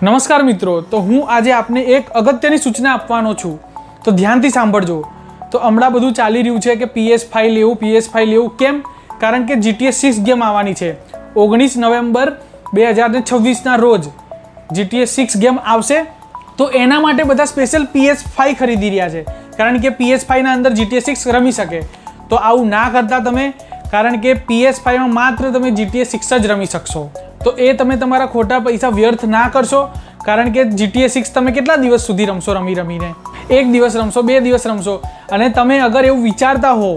નમસ્કાર મિત્રો, તો હું આજે આપને એક અગત્યની સૂચના આપવાનો છું, તો ધ્યાનથી સાંભળજો। તો હમણાં બધું ચાલી રહ્યું છે કે PS5 લેવું કેમ? કારણ કે GTA 6 ગેમ આવવાની છે 19 નવેમ્બર 2026ના રોજ GTA 6 ગેમ આવશે। તો એના માટે બધા સ્પેશિયલ PS5 ખરીદી રહ્યા છે, કારણ કે PS5 ના અંદર GTA 6 રમી શકે। તો આવું ના કરતા તમે, કારણ કે PS5 માં માત્ર તમે GTA 6 જ રમી શકશો। તો એ તમે તમારા ખોટા પૈસા વ્યર્થ ના કરશો, કારણ કે GTA 6 તમે કેટલા દિવસ સુધી રમશો રમીને? એક દિવસ રમશો, 2 દિવસ રમશો। અને તમે અગર એવું વિચારતા હો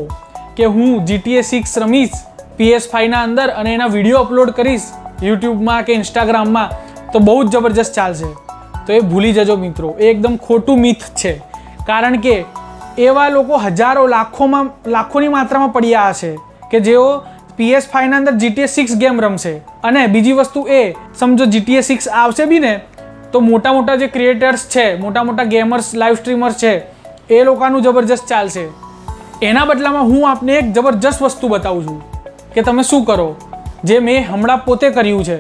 કે હું GTA 6 રમીશ PS5 ના અંદર અને એના વિડીયો અપલોડ કરીશ યુટ્યુબમાં કે ઇન્સ્ટાગ્રામમાં, તો બહુ જ જબરજસ્ત ચાલશે। તો એ ભૂલી જજો મિત્રો, એ એકદમ ખોટું મિથ છે। કારણ કે એવા લોકો હજારો લાખોની માત્રામાં પડ્યા હશે કે જેઓ PS5 ના અંદર GTA 6 ગેમ રમશે। અને બીજી વસ્તુ એ સમજો GTA 6 આવશે બી ને, તો મોટા જે ક્રિએટર્સ છે, મોટા ગેમર્સ, લાઈવ સ્ટ્રીમર્સ છે, એ લોકોનું જબરજસ્ત ચાલશે। એના બદલામાં હું આપને એક જબરજસ્ત વસ્તુ બતાવું છું કે તમે શું કરો, જે મેં હમણાં પોતે કર્યું છે।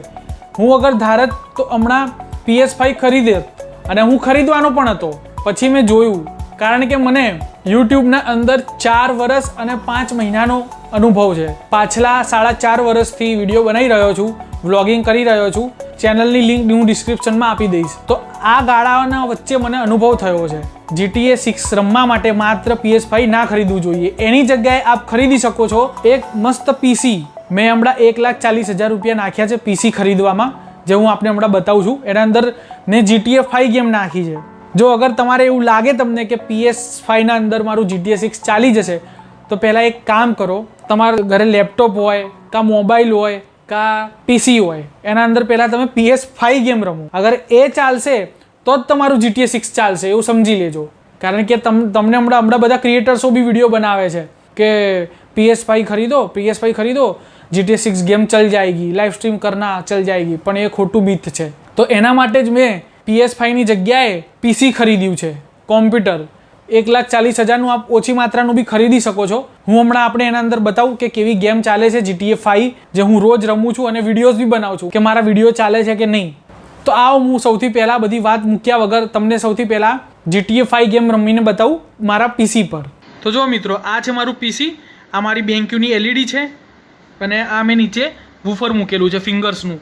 હું અગર ધારત તો હમણાં PS5 ખરીદેત, અને હું ખરીદવાનો પણ હતો, પછી મેં જોયું, કારણ કે મને યુટ્યુબના અંદર 4 વર્ષ અને 5 મહિનાનો અનુભવ છે। પાછલા 4.5 વર્ષથી વિડીયો બનાવી રહ્યો છું, વ્લોગિંગ કરી રહ્યો છું। ચેનલની લિંક હું ડિસ્ક્રિપ્શનમાં આપી દઈશ। તો આ ગાળાના વચ્ચે મને અનુભવ થયો છે। GTA 6 રમવા માટે માત્ર PS5 ના ખરીદવું જોઈએ, એની જગ્યાએ આપ ખરીદી શકો છો એક મસ્ત PC। મેં હમણાં 1,40,000 રૂપિયા નાખ્યા છે PC ખરીદવામાં, જે હું આપને હમણાં બતાવું છું। એના અંદર મેં GTA 5 ગેમ નાખી છે। જો અગર તમારે એવું લાગે તમને કે PS5 ના અંદર મારું GTA 6 ચાલી જશે, તો પહેલાં એક કામ કરો, તમારા ઘરે લેપટોપ હોય કાં મોબાઈલ હોય કાં PC હોય, એના અંદર પહેલાં તમે PS5 ગેમ રમો। અગર એ ચાલશે તો જ તમારું GTA 6 ચાલશે, એવું સમજી લેજો। કારણ કે તમને હમણાં બધા ક્રિએટર્સો બી વિડીયો બનાવે છે કે PS5 ખરીદો, GTA 6 गेम चल जाएगी, लाइव स्ट्रीम करना चल जाएगी, પણ એ ખોટું મિથ છે। તો એના માટે જ મેં PS5 ની જગ્યાએ PC ખરીદ્યું છે, કોમ્પ્યુટર। 1,40,000નું આપ ઓછી માત્રાનું બી ખરીદી શકો છો। હું હમણાં આપણે એના અંદર બતાવું કે કેવી ગેમ ચાલે છે GTA 5, જે હું રોજ રમું છું અને વિડીયોઝ બી બનાવું છું કે મારા વિડીયો ચાલે છે કે નહીં। તો આવો હું સૌથી પહેલાં બધી વાત મૂક્યા વગર તમને સૌથી પહેલાં GTA 5 ગેમ રમીને બતાવું મારા PC પર। તો જો મિત્રો, આ છે મારું PC, આ મારી BenQની LED છે, અને આ મેં નીચે વૂફર મૂકેલું છે ફિંગર્સનું।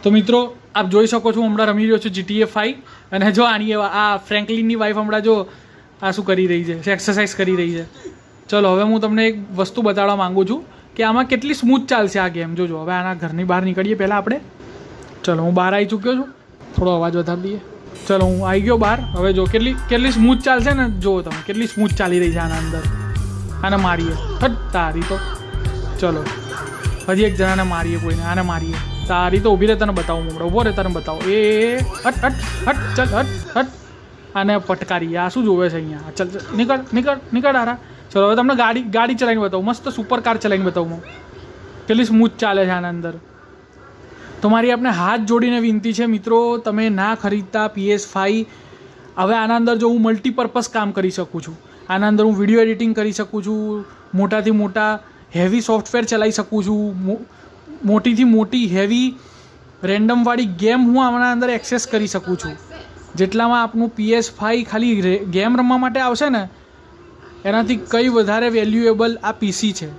તો મિત્રો આપ જોઈ શકો છો, હમણાં રમી રહ્યો છું GTA 5, અને જો આની આ ફ્રેન્કલિનની વાઈફ હમણાં જો આ શું કરી રહી છે, એક્સરસાઇઝ કરી રહી છે। ચલો હવે હું તમને એક વસ્તુ બતાવવા માંગુ છું કે આમાં કેટલી સ્મૂથ ચાલશે આ ગેમ। જોજો, હવે આના ઘરની બહાર નીકળીએ પહેલાં આપણે। ચલો હું બહાર આવી ચૂક્યો છું, થોડો અવાજ વધારી દઈએ। ચલો હું આવી ગયો બહાર। હવે જો કેટલી સ્મૂથ ચાલશે ને, જુઓ તમે કેટલી સ્મૂથ ચાલી રહી છે આના અંદર। આને મારીએ, હટ તારી તો। ચલો હજી એક જણાને મારીએ, કોઈને આને મારીએ। તારી તો ઊભી રહે, તને બતાવું હમણાં, ઊભો રહે, તને બતાવો। હટ ચાલ, હટ આને પટકારી। આ શું જોવે છે અહીંયા? ચાલ નીકળ આરા। ચલો હવે તમને ગાડી ચલાવીને બતાવું, મસ્ત સુપર કાર ચલાવીને બતાવું કેટલી સ્મૂથ ચાલે છે આના અંદર। તો મારી આપણે હાથ જોડીને વિનંતી છે મિત્રો, તમે ના ખરીદતા PS5। હવે આના અંદર જો હું મલ્ટીપર્પઝ કામ કરી શકું છું, આના અંદર હું વિડીયો એડિટિંગ કરી શકું છું, મોટાથી મોટા હેવી સોફ્ટવેર ચલાવી શકું છું, મોટીથી મોટી હેવી રેન્ડમવાળી ગેમ હું આના અંદર એક્સેસ કરી શકું છું। જેટલામાં આપનું PS5 ખાલી ગેમ રમવા માટે આવશે ને, એનાથી કંઈ વધારે વેલ્યુએબલ આ PC છે।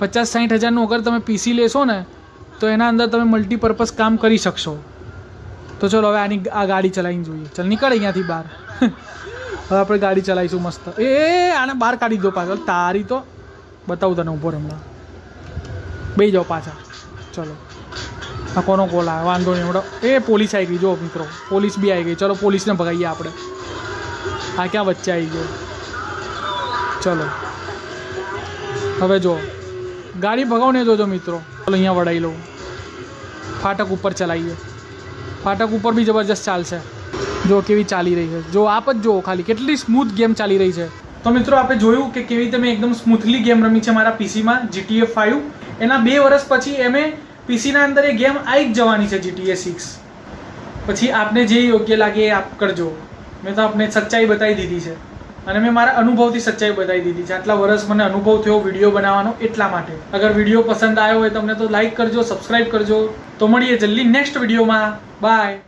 50-60 હજારનું અગર તમે PC લેશો ને, તો એના અંદર તમે મલ્ટીપર્પઝ કામ કરી શકશો। તો ચલો હવે આ ગાડી ચલાવીને જોઈએ। ચાલ નીકળ અહીંયાથી બહાર। હવે આપણે ગાડી ચલાવીશું મસ્ત। આને બહાર કાઢી દો પાછળ, તારી તો બતાવું તને, ઊભો હમણાં બેસી જાઓ પાછા। ચલો આ કોનો કોલ આવે, વાંધો નહીં હમણાં। પોલીસ આવી ગઈ, જો મિત્રો પોલીસ બી આવી ગઈ। ચલો પોલીસને ભગાઈએ આપણે। આ ક્યાં વચ્ચે આવી ગયો? ચલો હવે જો ગાડી ભગાવને જોજો મિત્રો। ચલો અહીંયા વડાવી લઉં, ફાટક ઉપર ચલાવીએ। ફાટક ઉપર બી જબરજસ્ત ચાલશે, જો કેવી ચાલી રહી છે। જો આપ જ જુઓ ખાલી કેટલી સ્મૂથ ગેમ ચાલી રહી છે। તો મિત્રો આપણે જોયું કે કેવી રીતે મેં એકદમ સ્મૂથલી ગેમ રમી છે મારા PCમાં GTA 5। એના 2 વર્ષ પછી એમે PCના અંદર એ ગેમ આવી જ જવાની છે GTA 6। પછી આપને જે યોગ્ય લાગે એ આપ કરજો। મેં તો આપને સચ્ચાઈ બતાવી દીધી છે, અને મેં મારા અનુભવથી સચ્ચાઈ બતાવી દીધી છે। આટલા વર્ષ મને અનુભવ થયો વિડીયો બનાવવાનો, એટલા માટે। અગર વિડીયો પસંદ આવ્યો હોય તમને તો લાઈક કરજો, સબસ્ક્રાઈબ કરજો। તો મળીએ જલ્દી નેક્સ્ટ વિડીયોમાં। બાય।